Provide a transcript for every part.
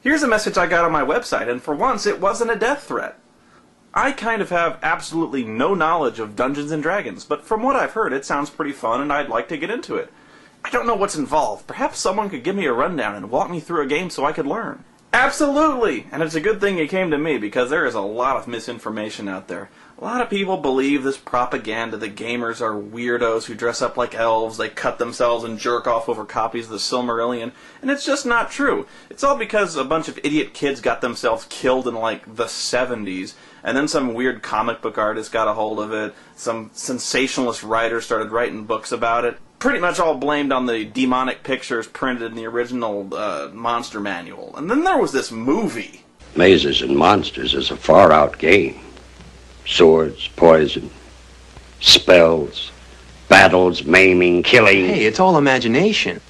Here's a message I got on my website, and for once it wasn't a death threat. I kind of have absolutely no knowledge of Dungeons & Dragons, but from what I've heard it sounds pretty fun and I'd like to get into it. I don't know what's involved. Perhaps someone could give me a rundown and walk me through a game so I could learn. Absolutely! And it's a good thing you came to me, because there is a lot of misinformation out there. A lot of people believe this propaganda that gamers are weirdos who dress up like elves, they cut themselves and jerk off over copies of the Silmarillion, and it's just not true. It's all because a bunch of idiot kids got themselves killed in, like, the 70s, and then some weird comic book artist got a hold of it, some sensationalist writer started writing books about it. Pretty much all blamed on the demonic pictures printed in the original Monster Manual. And then there was this movie. Mazes and Monsters is a far-out game. Swords, poison, spells, battles, maiming, killing. Hey, it's all imagination.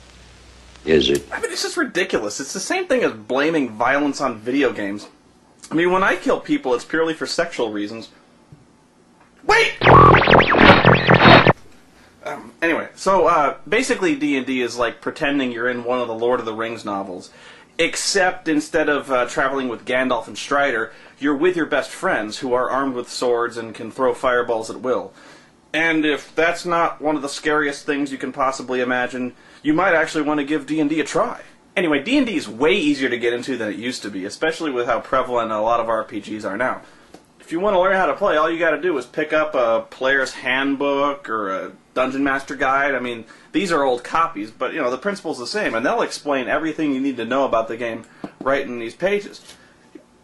Is it? I mean, it's just ridiculous. It's the same thing as blaming violence on video games. I mean, when I kill people, it's purely for sexual reasons. Wait! Anyway, so basically D&D is like pretending you're in one of the Lord of the Rings novels. Except instead of traveling with Gandalf and Strider, you're with your best friends who are armed with swords and can throw fireballs at will. And if that's not one of the scariest things you can possibly imagine, you might actually want to give D&D a try. Anyway, D&D is way easier to get into than it used to be, especially with how prevalent a lot of RPGs are now. If you want to learn how to play, all you got to do is pick up a player's handbook or a Dungeon Master Guide. I mean, these are old copies, but, you know, the principle's the same, and they'll explain everything you need to know about the game right in these pages.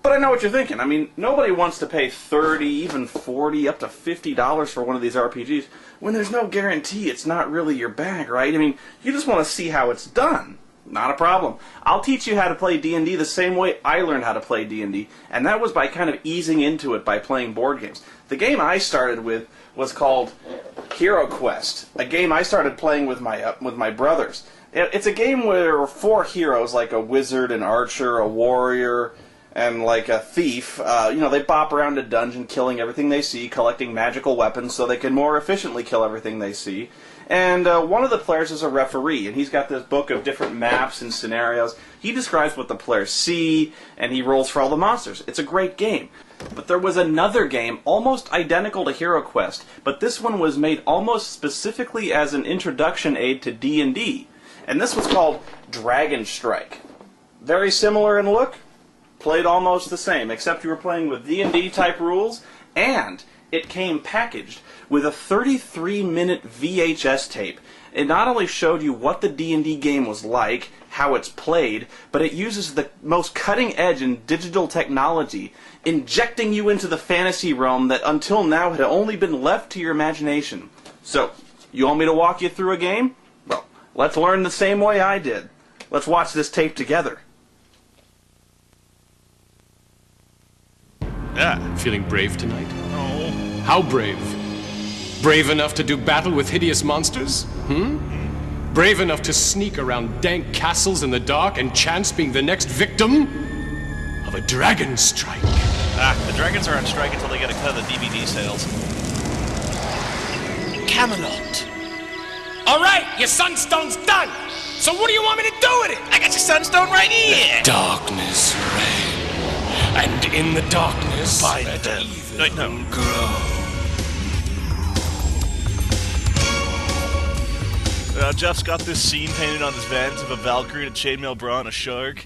But I know what you're thinking. I mean, nobody wants to pay $30, even $40, up to $50 for one of these RPGs when there's no guarantee it's not really your bag, right? I mean, you just want to see how it's done. Not a problem. I'll teach you how to play D&D the same way I learned how to play D&D, and that was by kind of easing into it by playing board games. The game I started with was called Hero Quest, a game I started playing with my brothers. It's a game where there are 4 heroes, like a wizard, an archer, a warrior, and like a thief. They bop around a dungeon killing everything they see, collecting magical weapons so they can more efficiently kill everything they see. And one of the players is a referee, and he's got this book of different maps and scenarios. He describes what the players see, and he rolls for all the monsters. It's a great game. But there was another game almost identical to Hero Quest, but this one was made almost specifically as an introduction aid to D&D. And this was called Dragon Strike. Very similar in look, played almost the same, except you were playing with D&D type rules, and it came packaged with a 33-minute VHS tape. It not only showed you what the D&D game was like, how it's played, but it uses the most cutting edge in digital technology, injecting you into the fantasy realm that until now had only been left to your imagination. So, you want me to walk you through a game? Well, let's learn the same way I did. Let's watch this tape together. Yeah. Feeling brave tonight? Oh. How brave? Brave enough to do battle with hideous monsters? Brave enough to sneak around dank castles in the dark and chance being the next victim of a dragon strike? The dragons are on strike until they get a cut of the DVD sales. Camelot. All right, your sunstone's done. So what do you want me to do with it? I got your sunstone right here. Darkness reign, and in the darkness, By them. Wait, no. grow. Jeff's got this scene painted on his vans of a Valkyrie, a chainmail bra, and a shark.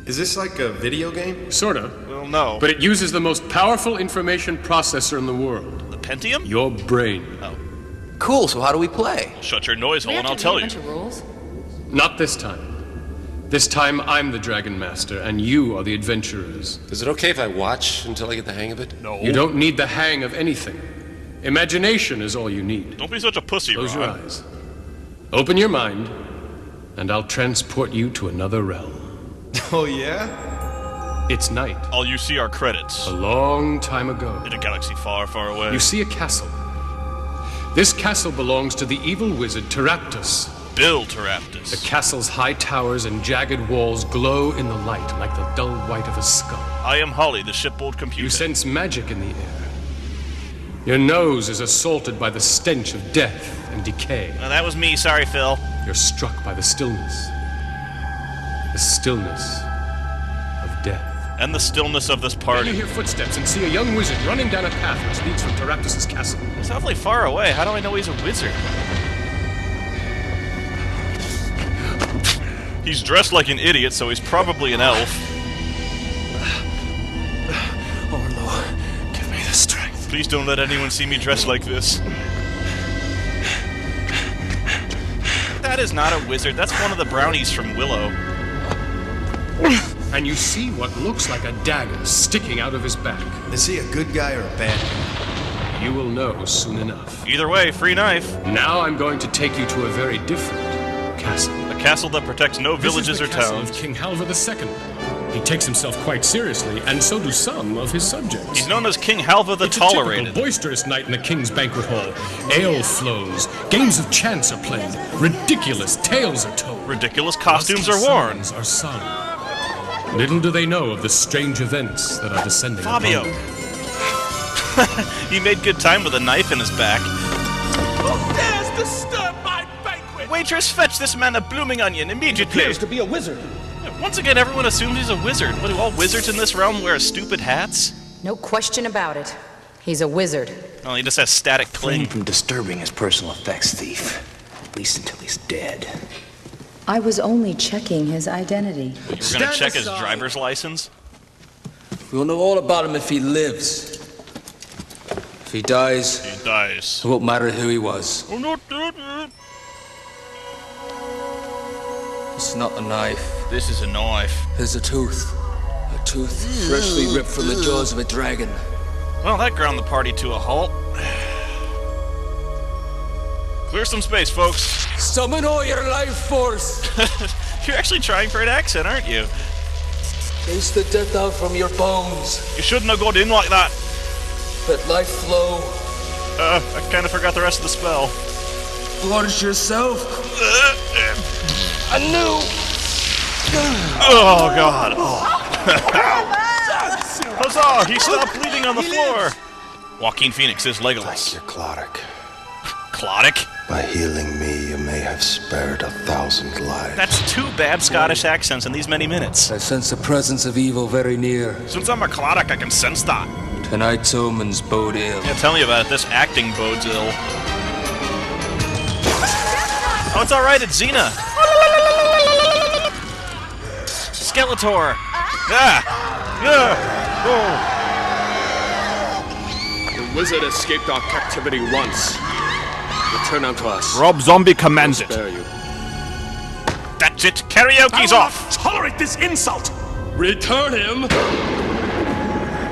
Is this like a video game? Sorta. Well, no. But it uses the most powerful information processor in the world. The Pentium? Your brain. Oh. Cool, so how do we play? Shut your noise Do we hole have and to I'll read tell a you. bunch of rules? Not this time. This time I'm the Dragon Master, and you are the adventurers. Is it okay if I watch until I get the hang of it? No. You don't need the hang of anything. Imagination is all you need. Don't be such a pussy, Close Ron. your eyes. Open your mind, and I'll transport you to another realm. Oh, yeah? It's night. All you see are credits. A long time ago. In a galaxy far, far away. You see a castle. This castle belongs to the evil wizard Teraptus. Bill Teraptus. The castle's high towers and jagged walls glow in the light like the dull white of a skull. I am Holly, the shipboard computer. You sense magic in the air. Your nose is assaulted by the stench of death and decay. That was me, sorry, Phil. You're struck by the stillness. The stillness of death. And the stillness of this Then party. you hear footsteps and see a young wizard running down a path which leads from Taraptus' castle. He's awfully far away. How do I know he's a wizard? He's dressed like an idiot, so he's probably an elf. Oh, Lord, give me the strength. Please don't let anyone see me dressed like this. That is not a wizard. That's one of the brownies from Willow. And you see what looks like a dagger sticking out of his back. Is he a good guy or a bad guy? You will know soon enough. Either way, free knife. Now I'm going to take you to a very different castle. A castle that protects no villages or This is the castle towns. of King Halvar II. He takes himself quite seriously, and so do some of his subjects. He's known as King Halva the It's a Tolerated. typical boisterous night in the king's banquet hall. Ale flows, games of chance are played, ridiculous tales are told. Ridiculous costumes are Lusty worn. songs are sung. Little do they know of the strange events that are descending Fabio. upon them. He made good time with a knife in his back. Who dares disturb my banquet? Waitress, fetch this man a blooming onion immediately. Appears to be a wizard. Once again, everyone assumes he's a wizard. What, do all wizards in this realm wear stupid hats? No question about it. He's a wizard. Well, he just has static Refrain cling. from disturbing his personal effects, thief. At least until he's dead. I was only checking his identity. You were gonna Stand check his aside. driver's license? We'll know all about him if he lives. If he dies, He dies. it won't matter who he was. Oh, no, no, no. It's not a knife. This is a knife. It's a tooth. A tooth freshly ripped from the jaws of a dragon. Well, that ground the party to a halt. Clear some space, folks. Summon all your life force. You're actually trying for an accent, aren't you? Chase the death out from your bones. You shouldn't have gone in like that. Let life flow. I kind of forgot the rest of the spell. Forge yourself. Anew. Oh, God. Oh. Huzzah! He stopped bleeding on the floor. Joaquin Phoenix is Legolas. Your Clodic. Clodic? By healing me, you may have spared 1,000 lives. That's two bad Scottish accents in these many minutes. I sense the presence of evil very near. Since I'm a Clodic, I can sense that. Tonight's omens bode ill. Yeah, tell me about it. This acting bodes ill. Oh, it's alright, it's Xena. Skeletor. The wizard escaped our captivity once. Return unto us. Rob Zombie commands it. Spare you. That's it. Karaoke's off. Tolerate this insult! Return him,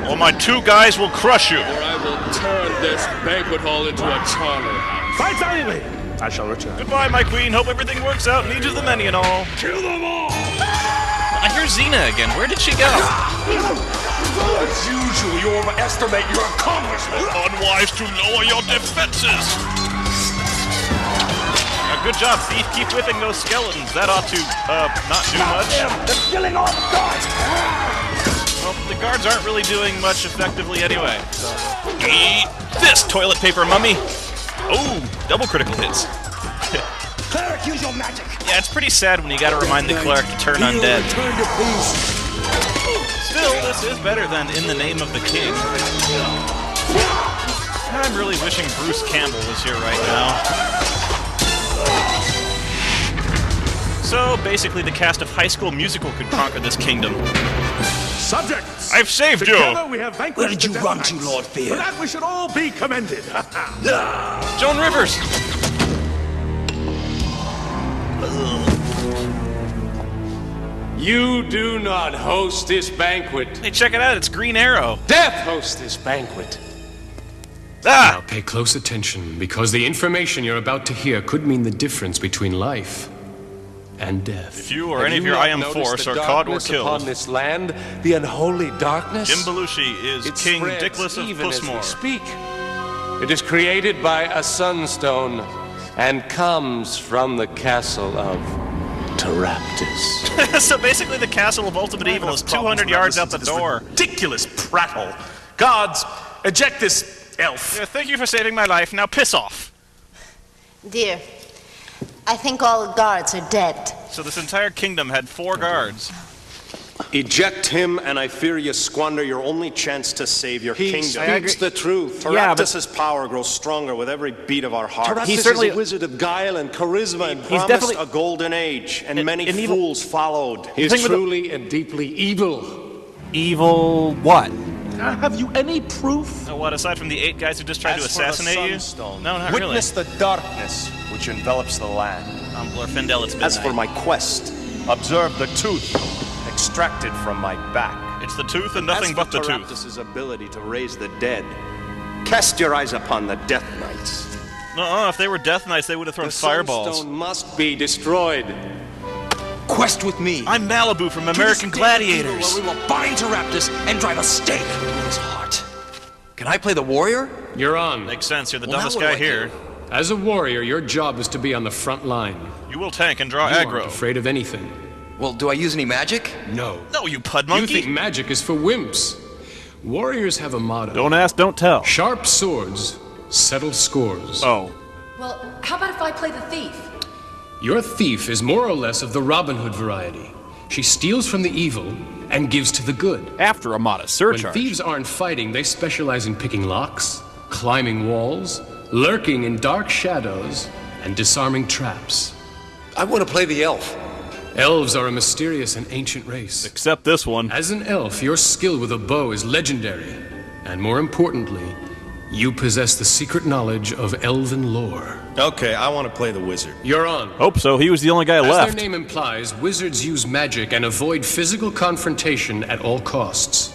Or my two guys will crush you. or I will turn this banquet hall into a charnel house. Fight valiantly! I shall return. Goodbye, my queen. Hope everything works out. Needs of the many and all. Kill them all! I hear Xena again. Where did she go? As usual, you overestimate your accomplishment! Unwise to lower your defenses. Good job, Thief. Keep whipping those skeletons. That ought to, not do much. They're killing all the guards! Well, the guards aren't really doing much effectively anyway. So. Eat this, toilet paper mummy. Oh, double critical hits. Cleric, use your magic! Yeah, it's pretty sad when you gotta remind the cleric to turn undead. Return to peace. Still, this is better than In the Name of the King. I'm really wishing Bruce Campbell was here right now. So, basically, the cast of High School Musical could conquer this kingdom. Subjects! I've saved you! Together we have vanquished Where did you the Death run to, Knights. Lord Fear? For that we should all be commended. Joan Rivers! You do not host this banquet. Hey, check it out, it's Green Arrow. Death hosts this banquet. Ah! Now pay close attention, because the information you're about to hear could mean the difference between life and death. If you or any of your I Am Force are caught or killed, upon this land, the unholy darkness, Jim Belushi is it King spreads Dickless of even as we Pussmore. speak. It is created by a sunstone and comes from the castle of Taraptus. So basically the castle of Ultimate Evil is 200 yards out the door. Ridiculous prattle. Gods, eject this elf. Yeah, thank you for saving my life, now piss off. Dear, I think all the guards are dead. So this entire kingdom had 4 guards. Eject him, and I fear you squander your only chance to save your He kingdom. speaks the truth. Taraptus' power grows stronger with every beat of our heart. Taraptus is a wizard of guile and charisma and He's promised definitely a golden age, and many fools followed. He is truly and deeply evil. Evil what? Have you any proof? Oh, what, aside from the 8 guys who just tried to assassinate you? No, not Witness the darkness which envelops the land. Glorfindel, it's midnight. As for my quest, observe the tooth extracted from my back. It's the tooth and nothing but the tooth. Taraptus' ability to raise the dead. Cast your eyes upon the Death Knights. No, if they were Death Knights, they would have thrown fireballs. Sunstone must be destroyed. Quest with me. I'm Malibu from American Gladiators. Where we will bind Taraptus and drive a stake through his heart. Can I play the warrior? You're on. Makes sense. You're the Well, dumbest now what guy do I here. do? As a warrior, your job is to be on the front line. You will tank and draw You aggro. aren't afraid of anything. Well, do I use any magic? No. No, you pud You monkey. think magic is for wimps. Warriors have a motto. Don't ask, don't tell. Sharp swords settle scores. Oh. Well, how about if I play the thief? Your thief is more or less of the Robin Hood variety. She steals from the evil and gives to the good. After a modest When surcharge. thieves aren't fighting, they specialize in picking locks, climbing walls, lurking in dark shadows, and disarming traps. I want to play the elf. Elves are a mysterious and ancient race. Except this one. As an elf, your skill with a bow is legendary. And more importantly, you possess the secret knowledge of elven lore. Okay, I want to play the wizard. You're on. Hope so. He was the only guy As left. their name implies, wizards use magic and avoid physical confrontation at all costs.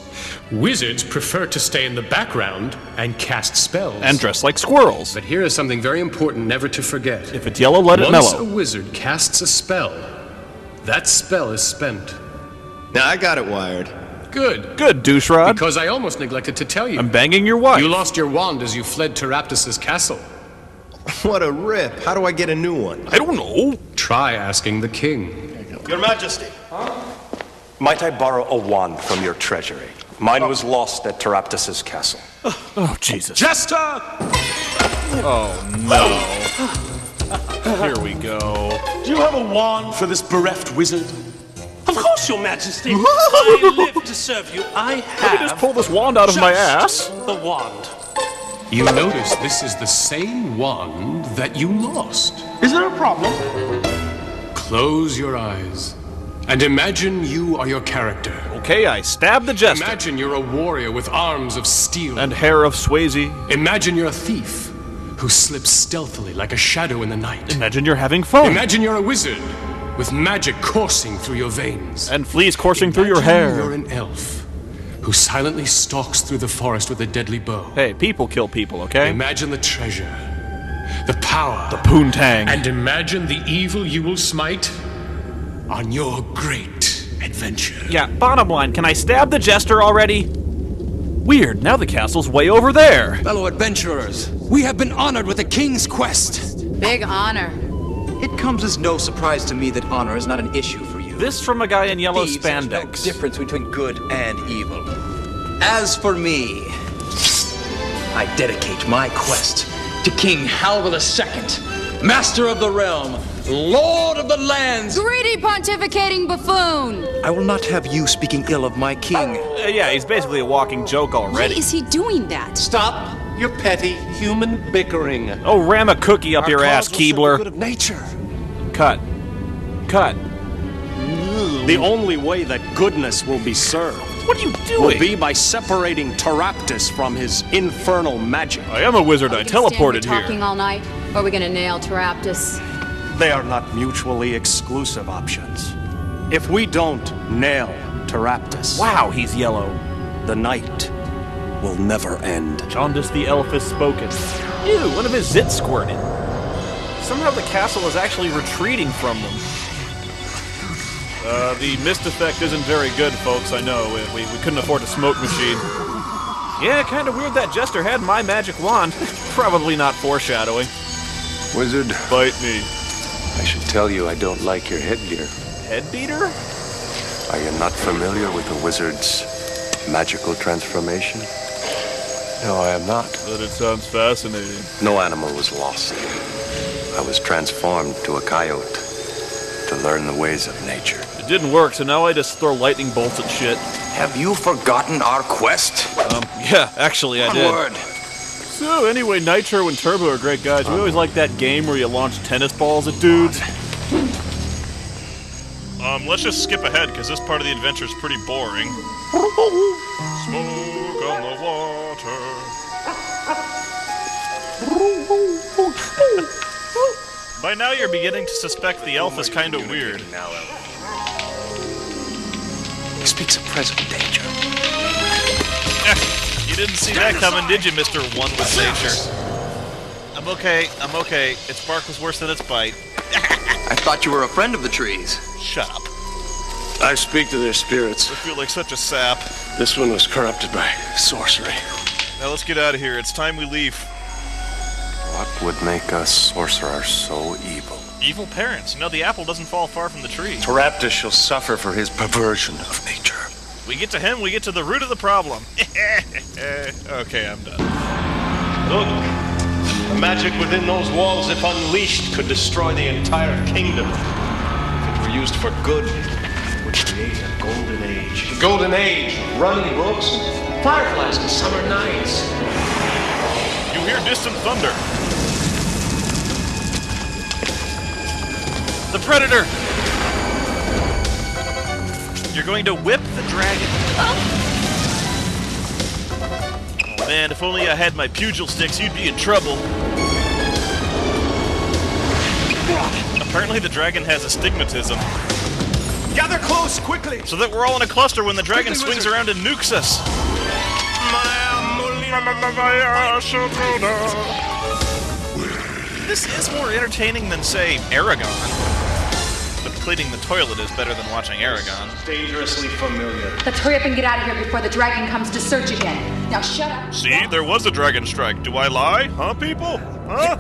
Wizards prefer to stay in the background and cast spells. And dress like squirrels. But here is something very important never to forget. If it's yellow, let it Once mellow. a wizard casts a spell, that spell is spent. Now I got it wired. Good. Good, doucherod. Because I almost neglected to tell you. I'm banging your wife. You lost your wand as you fled Taraptus' castle. What a rip. How do I get a new one? I don't know. Try asking the king. Your Majesty. Might I borrow a wand from your treasury? Mine was lost at Taraptus' castle. Oh, Jesus. Jester! Oh, no. Here we go. Do you have a wand for this bereft wizard? Of course, Your Majesty. I live to serve you. I have. Let me just pull this wand out of my ass. The wand. You notice this is the same wand that you lost. Is there a problem? Close your eyes and imagine you are your character. Okay, I stab the jester. Imagine you're a warrior with arms of steel. And hair of Swayze. Imagine you're a thief who slips stealthily like a shadow in the night. Imagine you're having fun. Imagine you're a wizard with magic coursing through your veins. And fleas coursing through your hair. You're an elf who silently stalks through the forest with a deadly bow. Hey, people kill people, okay? Imagine the treasure, the power, the poontang. And imagine the evil you will smite on your great adventure. Yeah, bottom line, can I stab the jester already? Weird, now the castle's way over there. Fellow adventurers, we have been honored with the king's quest. Big honor. It comes as no surprise to me that honor is not an issue for you. This from a guy in yellow Thieves, there's no spandex. difference between good and evil. As for me, I dedicate my quest to King Halva II, Master of the Realm, Lord of the Lands. Greedy pontificating buffoon! I will not have you speaking ill of my king. Yeah, he's basically a walking joke Why already. is he doing that? Stop your petty human bickering. Oh, ram a cookie up your ass, cause will serve the Keebler. good of nature. Cut. Cut. The only way that goodness will be served What are you will doing? be by separating Taraptus from his infernal magic. I am a wizard. I teleported Talking here. all night? Or are we gonna nail Taraptus? They are not mutually exclusive options. If we don't nail Taraptus, Wow, he's yellow. the night will never end. Jaundice the elf has spoken. Ew, one of his zits squirted. Somehow the castle is actually retreating from them. The mist effect isn't very good, folks, I know. We couldn't afford a smoke machine. Yeah, kind of weird that jester had my magic wand. Probably not foreshadowing. Wizard, Bite me. I should tell you I don't like your headgear. Head beater? Are you not familiar with the wizard's magical transformation? No, I am not. But it sounds fascinating. No animal was lost. I was transformed to a coyote to learn the ways of nature. It didn't work, so now I just throw lightning bolts at shit. Have you forgotten our quest? Yeah, actually I did. Onward. So anyway, Nitro and Turbo are great guys. We always like that game where you launch tennis balls at dudes. Let's just skip ahead, because this part of the adventure is pretty boring. Smoke on the water. By now you're beginning to suspect the elf is kind of weird. He speaks of present danger. You didn't see that coming, did you, Mr. One with Nature? I'm okay. Its bark was worse than its bite. I thought you were a friend of the trees. Shut up. I speak to their spirits. I feel like such a sap. This one was corrupted by sorcery. Now let's get out of here. It's time we leave. What would make us sorcerers so evil? Evil parents. You know, the apple doesn't fall far from the tree. Taraptus shall suffer for his perversion of nature. We get to him, we get to the root of the problem. Okay, I'm done. Look, the magic within those walls, if unleashed, could destroy the entire kingdom. If it were used for good, it would create a golden age. A golden age of running brooks and fireflies and summer nights. You hear distant thunder. The Predator! You're going to whip the dragon. Oh man, if only I had my pugil sticks, you'd be in trouble. Apparently the dragon has astigmatism. Gather close, quickly! So that we're all in a cluster when the dragon swings around and nukes us. This is more entertaining than, say, Aragon. But cleaning the toilet is better than watching Aragon. Dangerously familiar. Let's hurry up and get out of here before the dragon comes to search again. Now shut up. See, there was a dragon strike. Do I lie? Huh, people? Huh?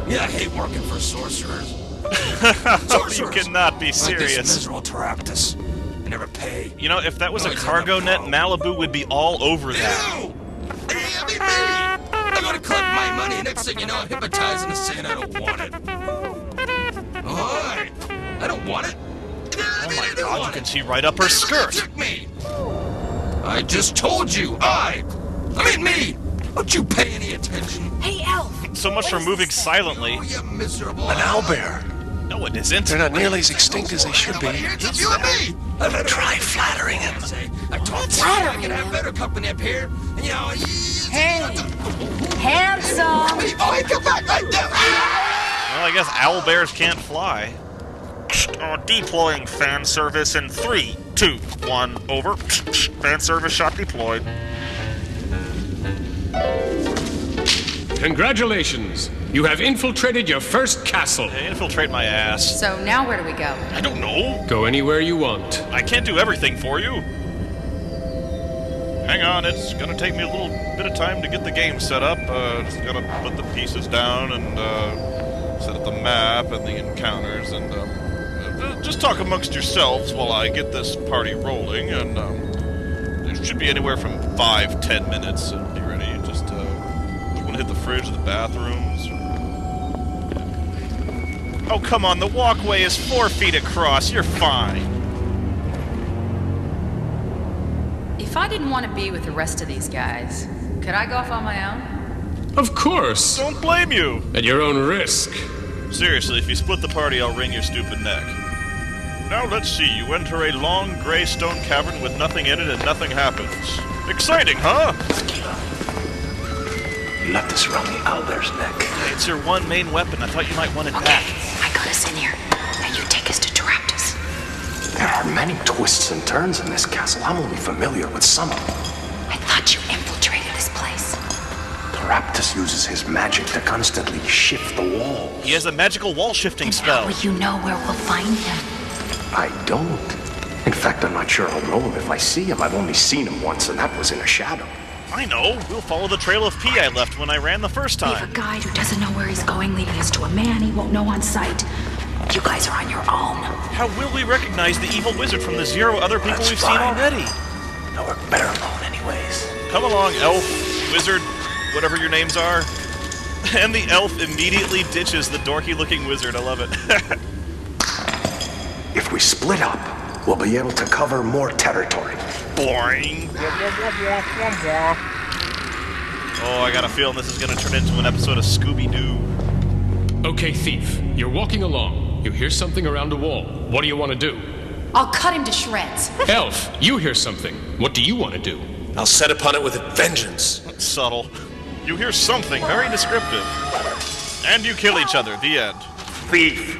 Yeah, I hate working for sorcerers. You cannot be serious. Like this miserable Taraptus. I never pay. You know, if that was a cargo net, Malibu would be all over that. Ew! I gotta collect my money. Next thing you know, I'm hypnotizing and saying I don't want it. Alright. I don't want it. Oh my god, you can see right up her skirt. Trick me. I just told you. I mean me. Don't you pay any attention. Hey, Elf. So much for moving silently. Oh, you miserable. An owlbear. No, it isn't. They're not nearly as extinct as they should be. It's you and me. Try flattering him. I told you I could have better company up here. And, you know, Hey, handsome. Oh, come back right there. Well, I guess owlbears can't fly. Deploying fan service in 3, 2, 1, over. Fan service shot deployed. Congratulations! You have infiltrated your first castle. Hey, infiltrate my ass. So now where do we go? I don't know. Go anywhere you want. I can't do everything for you. Hang on, it's gonna take me a little bit of time to get the game set up. Just gotta put the pieces down and set up the map and the encounters and just talk amongst yourselves while I get this party rolling. And it should be anywhere from 5-10 minutes and be ready. Just want to hit the fridge or the bathrooms. Oh come on, the walkway is 4 feet across. You're fine. If I didn't want to be with the rest of these guys, could I go off on my own? Of course! Don't blame you! At your own risk. Seriously, if you split the party, I'll wring your stupid neck. Now let's see, you enter a long gray stone cavern with nothing in it and nothing happens. Exciting, huh? You left this around the owlbear's neck. It's your one main weapon. I thought you might want it back. I got us in here. Now you take us to Taraptus. There are many twists and turns in this castle. I'm only familiar with some of them. I thought you infiltrated this place. Taraptus uses his magic to constantly shift the walls. He has a magical wall shifting spell. How will you know where we'll find him? I don't. In fact, I'm not sure I'll know him if I see him. I've only seen him once, and that was in a shadow. I know. We'll follow the trail of pee I left when I ran the first We have time. a guide who doesn't know where he's going, leading us to a man he won't know on sight. You guys are on your own. How will we recognize the evil wizard from the 0 other people That's we've fine. seen already? No, we're better alone anyways. Come along, elf, wizard, whatever your names are. And the elf immediately ditches the dorky-looking wizard. I love it. If we split up, we'll be able to cover more territory. Boring. Oh, I got a feeling this is going to turn into an episode of Scooby-Doo. Okay, thief. You're walking along. You hear something around a wall. What do you want to do? I'll cut him to shreds. Elf, you hear something. What do you want to do? I'll set upon it with a vengeance. That's subtle. You hear something very descriptive. And you kill each other. The end. Thief.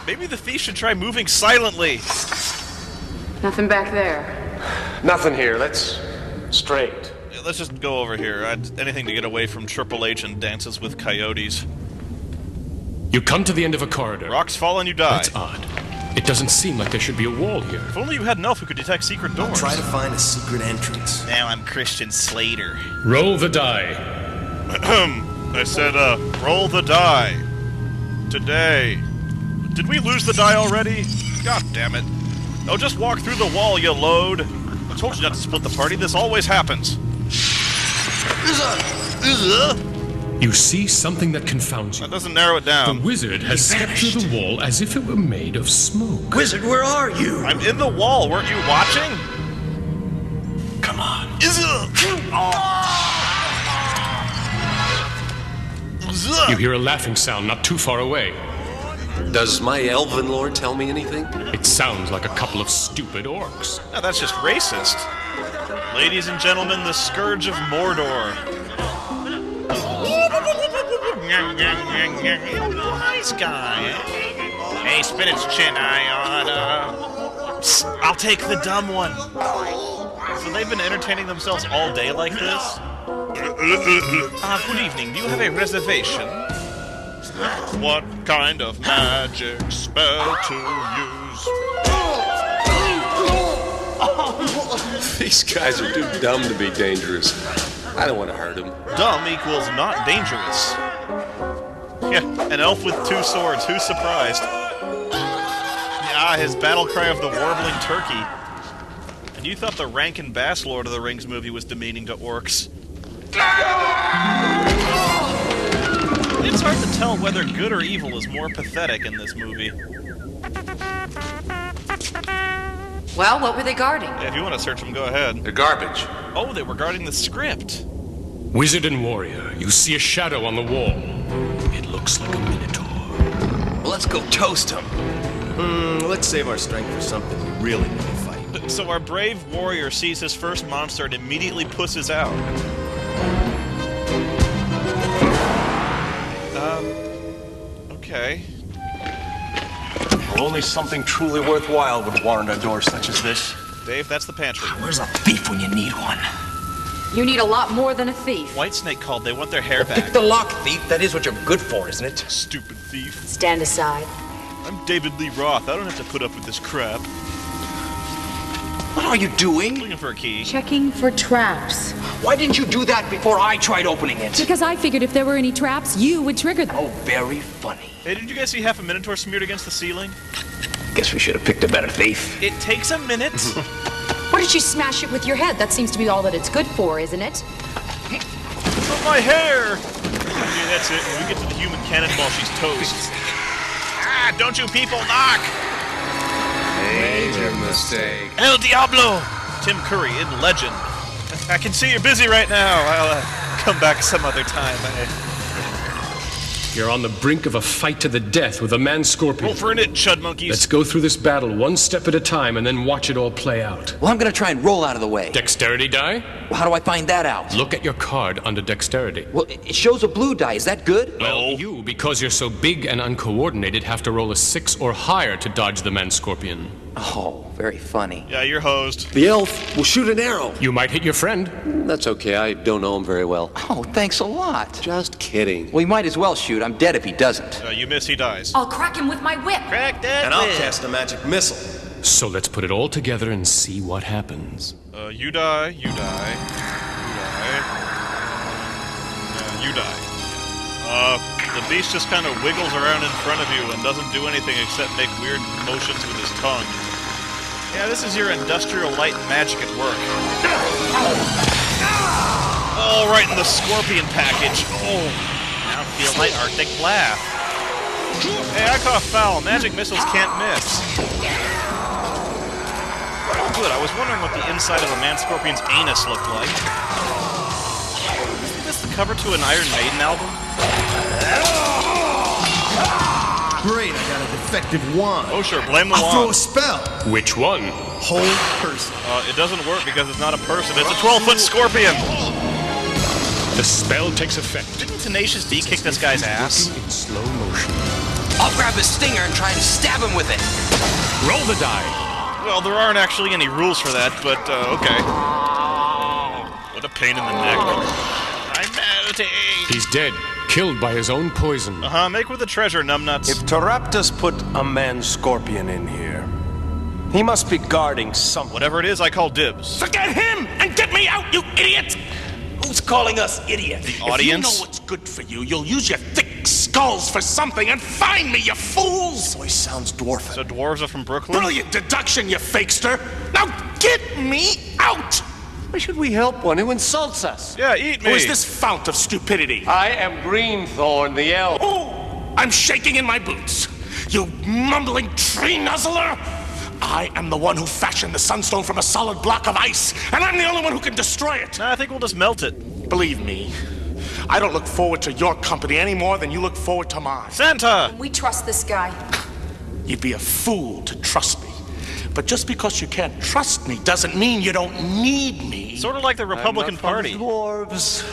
Maybe the thief should try moving silently. Nothing back there. Nothing here. Let's straight. Yeah, let's just go over here. Anything to get away from Triple H and Dances with Coyotes. You come to the end of a corridor. Rocks fall and you die. That's odd. It doesn't seem like there should be a wall here. If only you had an elf who could detect secret doors. I'll try to find a secret entrance. Now I'm Christian Slater. Roll the die. I said, roll the die. Today. Did we lose the die already? God damn it. Oh, just walk through the wall, you load. I told you not to split the party. This always happens. You see something that confounds you. That doesn't narrow it down. The wizard has stepped through the wall as if it were made of smoke. Wizard, where are you? I'm in the wall. Weren't you watching? Come on. You hear a laughing sound not too far away. Does my elven lord tell me anything? It sounds like a couple of stupid orcs. No, that's just racist. Ladies and gentlemen, the Scourge of Mordor. Nice guy. Hey, spit its chin eye on. Psst, I'll take the dumb one. So they've been entertaining themselves all day like this? Good evening. Do you have a reservation? What kind of magic spell to use? These guys are too dumb to be dangerous. I don't want to hurt them. Dumb equals not dangerous. Yeah, an elf with two swords. Who's surprised? Yeah, his battle cry of the warbling turkey. And you thought the Rankin Bass Lord of the Rings movie was demeaning to orcs. It's hard to tell whether good or evil is more pathetic in this movie. Well, what were they guarding? Yeah, if you want to search them, go ahead. They're garbage. Oh, they were guarding the script. Wizard and warrior, you see a shadow on the wall. It looks like a minotaur. Well, let's go toast him. Let's save our strength for something we really need to fight. So our brave warrior sees his first monster and immediately pusses out. Okay. Well, only something truly worthwhile would warrant a door such as this. Dave, that's the pantry. Where's a thief when you need one? You need a lot more than a thief. Whitesnake called. They want their hair back. Pick the lock, thief. That is what you're good for, isn't it? Stupid thief. Stand aside. I'm David Lee Roth. I don't have to put up with this crap. What are you doing? Looking for a key. Checking for traps. Why didn't you do that before I tried opening it? Because I figured if there were any traps, you would trigger them. Oh, very funny. Hey, did you guys see half a minotaur smeared against the ceiling? Guess we should have picked a better thief. It takes a minute. Why don't you smash it with your head? That seems to be all that it's good for, isn't it? But my hair! Okay, that's it. When we get to the human cannonball, she's toast. Don't you people knock! Major mistake. El Diablo! Tim Curry in Legend. I can see you're busy right now. I'll come back some other time. You're on the brink of a fight to the death with a man-scorpion. Roll for an it, chud monkeys. Let's go through this battle one step at a time and then watch it all play out. Well, I'm gonna try and roll out of the way. Dexterity die? Well, how do I find that out? Look at your card under dexterity. Well, it shows a blue die. Is that good? Well, you, because you're so big and uncoordinated, have to roll a 6 or higher to dodge the man-scorpion. Oh, very funny. Yeah, you're hosed. The elf will shoot an arrow. You might hit your friend. That's okay. I don't know him very well. Oh, thanks a lot. Just kidding. Well, he might as well shoot. I'm dead if he doesn't. You miss, he dies. I'll crack him with my whip. Crack that And I'll whip. cast a magic missile. So let's put it all together and see what happens. You die, you die, you die. You die. The beast just kind of wiggles around in front of you and doesn't do anything except make weird motions with his tongue. Yeah, this is your industrial light magic at work. Oh, right in the scorpion package. Oh, now feel my Arctic blast. Hey, I caught foul. Magic missiles can't miss. Oh, good. I was wondering what the inside of a man-scorpion's anus looked like. Isn't this the cover to an Iron Maiden album? Great, I got a defective wand. Oh, sure. Blame the wand. I'll throw a spell. Which one? Whole person. It doesn't work because it's not a person. It's a 12-foot scorpion. The spell takes effect. Didn't Tenacious D kick this guy's ass? In slow motion. I'll grab his stinger and try and stab him with it. Roll the die. Well, there aren't actually any rules for that, but okay. What a pain in the neck. I'm melting. He's dead. Killed by his own poison. Make with the treasure, numbnuts. If Taraptus put a man-scorpion in here, he must be guarding something. Whatever it is, I call dibs. Forget him and get me out, you idiot! Who's calling us idiots? The audience? If you know what's good for you, you'll use your thick skulls for something and find me, you fools! Voice sounds dwarven. So dwarves are from Brooklyn? Brilliant deduction, you fakester! Now get me out! Why should we help one who insults us? Yeah, eat me! Who is this fount of stupidity? I am Greenthorn, the elf. Oh! I'm shaking in my boots! You mumbling tree nuzzler! I am the one who fashioned the sunstone from a solid block of ice, and I'm the only one who can destroy it! Nah, I think we'll just melt it. Believe me, I don't look forward to your company any more than you look forward to mine. Santa! We trust this guy. You'd be a fool to trust me. But just because you can't trust me doesn't mean you don't need me. Sort of like the Republican Party. Dwarves.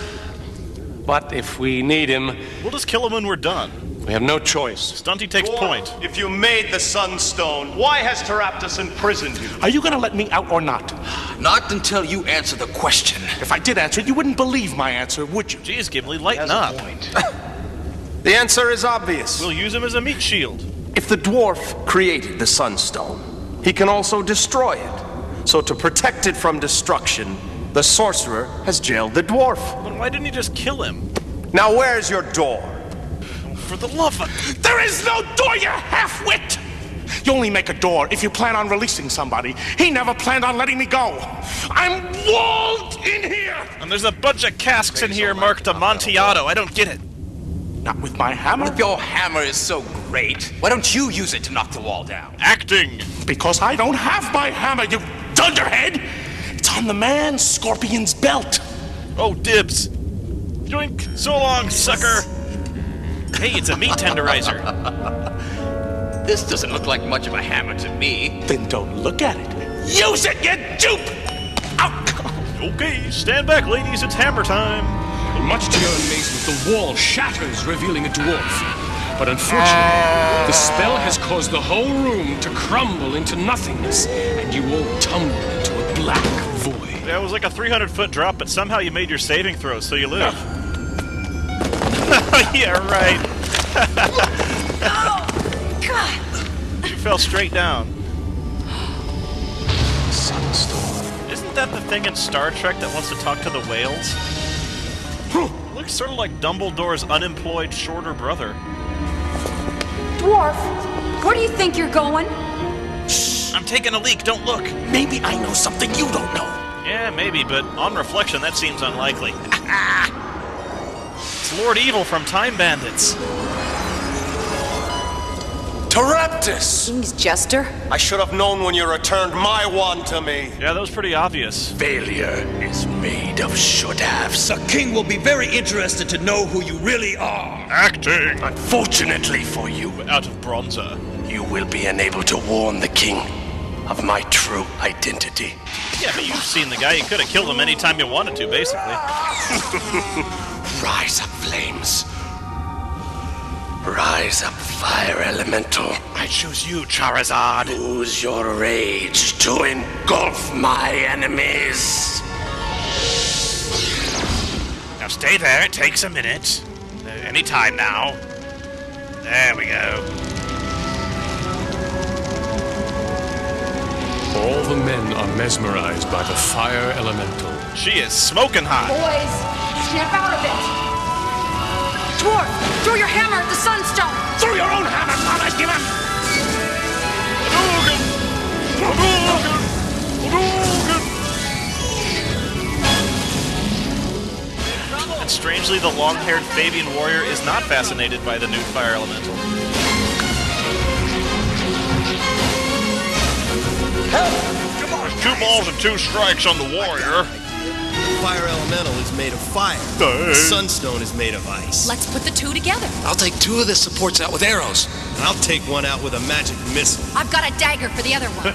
But if we need him, we'll just kill him when we're done. We have no choice. Stunty takes point. If you made the Sunstone, why has Taraptus imprisoned you? Are you gonna let me out or not? Not until you answer the question. If I did answer it, you wouldn't believe my answer, would you? Jeez, Gimli, lighten up. The answer is obvious. We'll use him as a meat shield. If the dwarf created the Sunstone, he can also destroy it. So to protect it from destruction, the sorcerer has jailed the dwarf. Then why didn't he just kill him? Now where's your door? For the love of... There is no door, you half-wit! You only make a door if you plan on releasing somebody. He never planned on letting me go. I'm walled in here! And there's a bunch of casks in here marked Amontillado. I don't get it. Not with my hammer? If your hammer is so great, why don't you use it to knock the wall down? Acting! Because I don't have my hammer, you dunderhead! It's on the man-scorpion's belt. Oh, dibs. Yoink. So long, sucker. Hey, it's a meat tenderizer. This doesn't look like much of a hammer to me. Then don't look at it. Use it, you dupe! Okay, stand back, ladies. It's hammer time. Much to your amazement, the wall shatters, revealing a dwarf. But unfortunately, the spell has caused the whole room to crumble into nothingness, and you all tumble into a black void. Yeah, it was like a 300-foot drop, but somehow you made your saving throw, so you live. Yeah, right. Oh, God! You fell straight down. Sunstorm. Isn't that the thing in Star Trek that wants to talk to the whales? Looks sort of like Dumbledore's unemployed shorter brother. Dwarf, where do you think you're going? Shh! I'm taking a leak, don't look. Maybe I know something you don't know. Yeah, maybe, but on reflection, that seems unlikely. It's Lord Evil from Time Bandits. Taraptus! King's Jester? I should have known when you returned my wand to me. Yeah, that was pretty obvious. Failure is made of should-haves. The king will be very interested to know who you really are. Acting! Unfortunately for you, out of bronzer, you will be unable to warn the king of my true identity. Yeah, but you've seen the guy. You could have killed him anytime you wanted to, basically. Rise up, flames. Rise up, fire elemental. I choose you, Charizard. Use your rage to engulf my enemies. Now stay there. It takes a minute. Any time now. There we go. All the men are mesmerized by the fire elemental. She is smoking hot. Boys, snap out of it. Dwarf, throw your hammer at the sunstone. Throw your own hammer, Father Given. That strange Strangely, the long-haired Fabian warrior is not fascinated by the new fire elemental. Come on! 2 balls and 2 strikes on the warrior. The fire elemental is made of fire. The sunstone is made of ice. Let's put the two together. I'll take 2 of the supports out with arrows. And I'll take one out with a magic missile. I've got a dagger for the other one.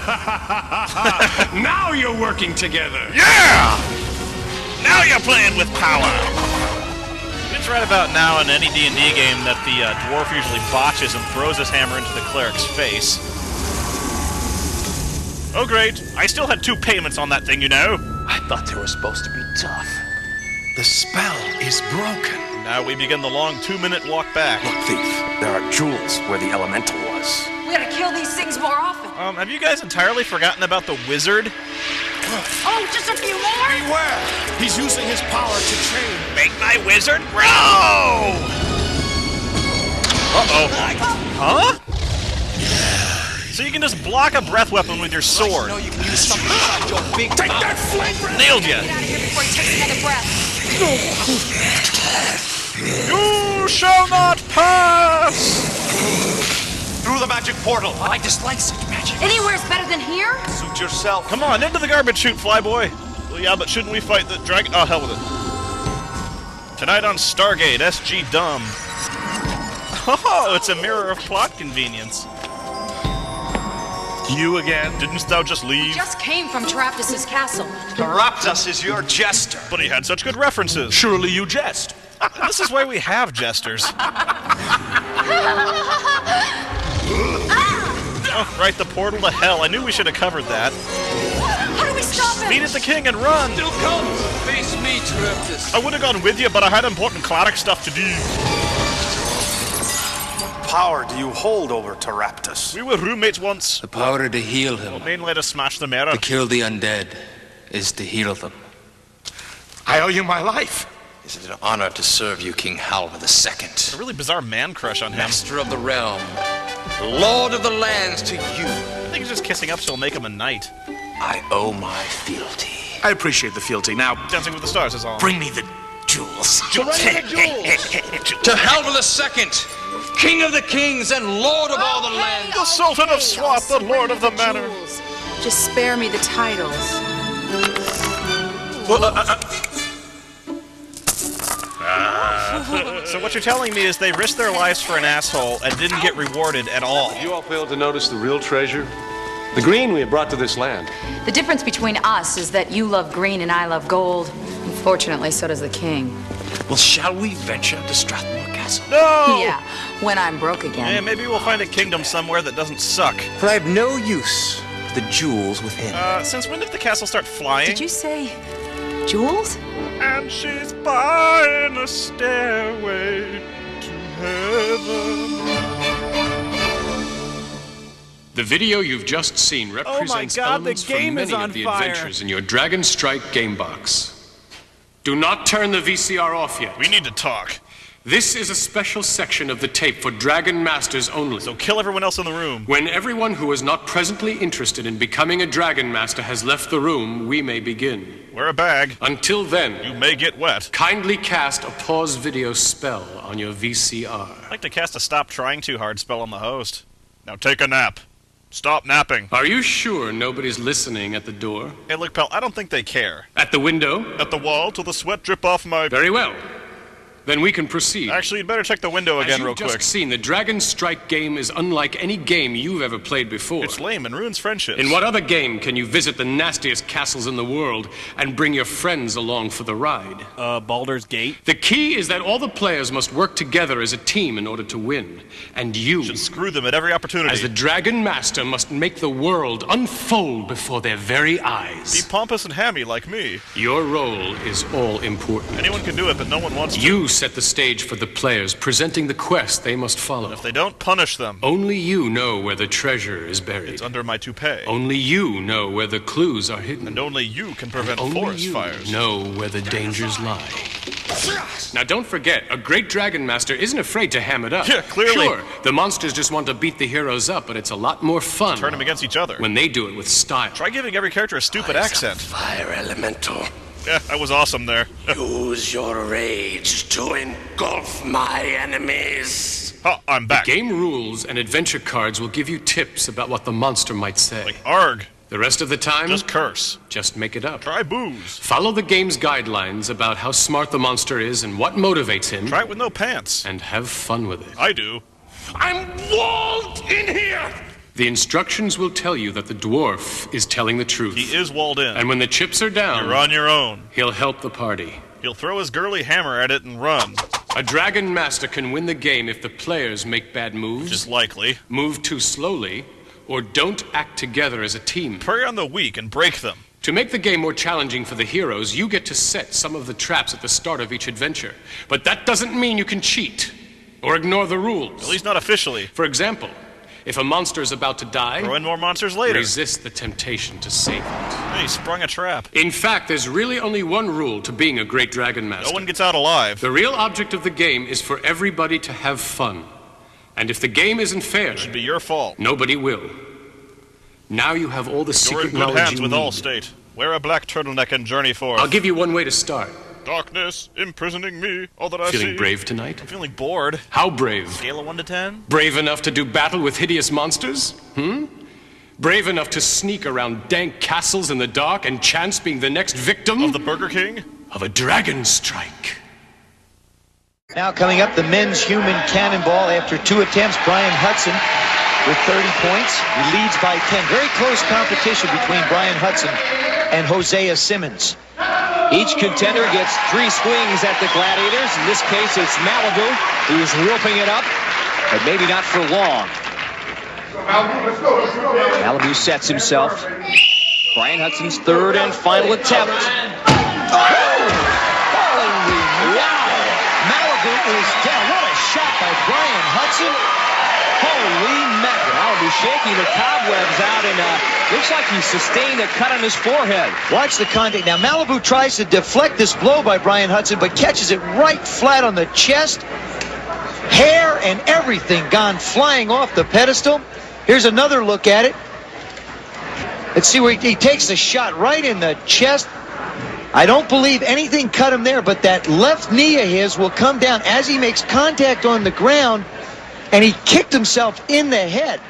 Now you're working together. Yeah! Now you're playing with power. It's right about now in any D&D game that the dwarf usually botches and throws his hammer into the cleric's face. Oh great, I still had 2 payments on that thing, you know. I thought they were supposed to be tough. The spell is broken. Now we begin the long 2-minute walk back. Look, Thief, there are jewels where the elemental was. We gotta kill these things more often. Have you guys entirely forgotten about the wizard? Oh, just a few more? Beware! He's using his power to chain. Make my wizard grow! Uh-oh. Huh? So you can just block a breath weapon with your sword. You can use something inside your big Take that flame breath! Nailed ya! Get out of here before he takes another breath. You shall not pass! Through the magic portal. I dislike such magic. Anywhere's better than here? Suit yourself. Come on, into the garbage chute, Flyboy! Well, yeah, but shouldn't we fight the dragon? Oh, hell with it. Tonight on Stargate, SG Dumb. Oh, it's a mirror of plot convenience. You again? Didn't thou just We leave? just came from Teraptus' castle. Teraptus is your jester. But he had such good references. Surely you jest. This is why we have jesters. Oh, right, the portal to hell. I knew we should have covered that. How do we stop him? Beat at the king and run! Still comes. Face me, Teraptus. I would have gone with you, but I had important cleric stuff to do. What power do you hold over Teraptus? We were roommates once. The power to heal him, Mainly to smash the mirror. to kill the undead, is to heal them. I owe you my life. Is it an honor to serve you, King Halva II? A really bizarre man crush on him. Master of the realm, Lord of the lands to you. I think he's just kissing up so he'll make him a knight. I owe my fealty. I appreciate the fealty. Now, Dancing with the Stars is all. bring me the jewels. To Halva II, King of the kings and Lord of all the lands. The Sultan of Swat, the Lord of the Manor. Just spare me the titles. So what you're telling me is they risked their lives for an asshole and didn't get rewarded at all. You all failed to notice the real treasure? The green we have brought to this land. The difference between us is that you love green and I love gold. Unfortunately, so does the king. Well, shall we venture to Strathmore Castle? No! Yeah, when I'm broke again. Yeah, maybe we'll find a kingdom somewhere that doesn't suck. For I have no use for the jewels within. Since when did the castle start flying? Did you say jewels? And she's buying a stairway to heaven. The video you've just seen represents elements from many of the adventures in your Dragon Strike game box. Do not turn the VCR off yet. We need to talk. This is a special section of the tape for Dragon Masters only. So kill everyone else in the room. When everyone who is not presently interested in becoming a Dragon Master has left the room, we may begin. Wear a bag. Until then, You may get wet. kindly cast a pause video spell on your VCR. I'd like to cast a stop trying too hard spell on the host. Now take a nap. Stop napping. Are you sure nobody's listening at the door? Hey, look, pal, I don't think they care. At the window? At the wall till the sweat drip off my... Very well. Then we can proceed. Actually, you'd better check the window again real As you've quick. just seen, the Dragon Strike game is unlike any game you've ever played before. It's lame and ruins friendships. In what other game can you visit the nastiest castles in the world and bring your friends along for the ride? Baldur's Gate? The key is that all the players must work together as a team in order to win. And you, should screw them at every opportunity. as the Dragon Master, must make the world unfold before their very eyes. Be pompous and hammy like me. Your role is all important. Anyone can do it, but no one wants to. You set the stage for the players, presenting the quest they must follow. If they don't, punish them. Only you know where the treasure is buried. It's under my toupee. Only you know where the clues are hidden. And only you can prevent Only forest you fires. know where the dangers lie. Now don't forget, a great Dragon Master isn't afraid to ham it up. Yeah, clearly. Sure, the monsters just want to beat the heroes up, but it's a lot more fun. Turn them against each other. When they do it with style. Try giving every character a stupid accent. Fire elemental. Yeah, that was awesome there. Use your rage to engulf my enemies. Oh, I'm back. The game rules and adventure cards will give you tips about what the monster might say. Like arg. The rest of the time, just curse. Just make it up. Try booze. Follow the game's guidelines about how smart the monster is and what motivates him. Try it with no pants. And have fun with it. I do. I'm walled in here! The instructions will tell you that the dwarf is telling the truth. He is walled in. And when the chips are down, you're on your own. He'll help the party. He'll throw his girly hammer at it and run. A dragon master can win the game if the players make bad moves. Which is likely. Move too slowly, or don't act together as a team. Prey on the weak and break them. To make the game more challenging for the heroes, you get to set some of the traps at the start of each adventure. But that doesn't mean you can cheat or ignore the rules. At least not officially. For example, if a monster is about to die, throw in more monsters later. Resist the temptation to save it. Hey, he sprung a trap. In fact, there's really only one rule to being a great dragon master. No one gets out alive. The real object of the game is for everybody to have fun. And if the game isn't fair, it should be your fault. Nobody will. Now you have all the secret knowledge. You're in good hands with Allstate. Wear a black turtleneck and journey forth. I'll give you one way to start. Darkness imprisoning me, all that I see. Feeling brave tonight? I'm feeling bored. How brave? Scale of 1 to 10? Brave enough to do battle with hideous monsters? Brave enough to sneak around dank castles in the dark and chance being the next victim? Of the Burger King? Of a dragon strike. Now coming up, the men's human cannonball after 2 attempts. Brian Hudson with 30 points. He leads by 10. Very close competition between Brian Hudson and Hosea Simmons. Each contender gets 3 swings at the Gladiators. In this case, it's Malibu who's whooping it up, but maybe not for long. Malibu sets himself. Brian Hudson's 3rd and final attempt. Wow! Malibu is down. What a shot by Brian Hudson. Holy mackerel. Malibu shaking the cobwebs out, and looks like he sustained a cut on his forehead. Watch the contact. Now, Malibu tries to deflect this blow by Brian Hudson, but catches it right flat on the chest. Hair and everything gone flying off the pedestal. Here's another look at it. Let's see where he takes the shot right in the chest. I don't believe anything cut him there, but that left knee of his will come down as he makes contact on the ground, and he kicked himself in the head.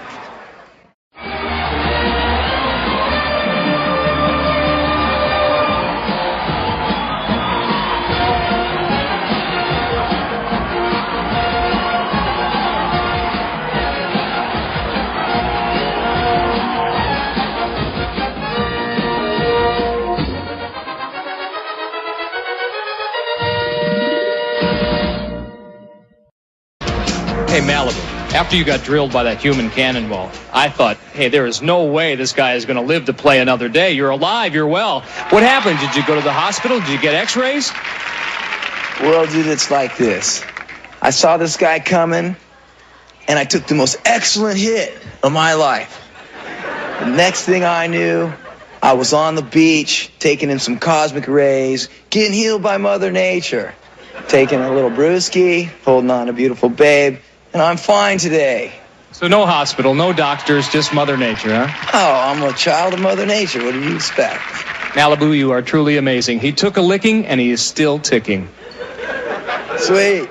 Hey, Malibu, after you got drilled by that human cannonball, I thought, hey, there is no way this guy is going to live to play another day. You're alive. You're well. What happened? Did you go to the hospital? Did you get x-rays? Well, dude, it's like this. I saw this guy coming, and I took the most excellent hit of my life. The next thing I knew, I was on the beach, taking in some cosmic rays, getting healed by Mother Nature, taking a little brewski, holding on a beautiful babe, and I'm fine today. So no hospital, no doctors, just Mother Nature, huh? Oh, I'm a child of Mother Nature. What do you expect? Malibu, you are truly amazing. He took a licking, and he is still ticking. Sweet.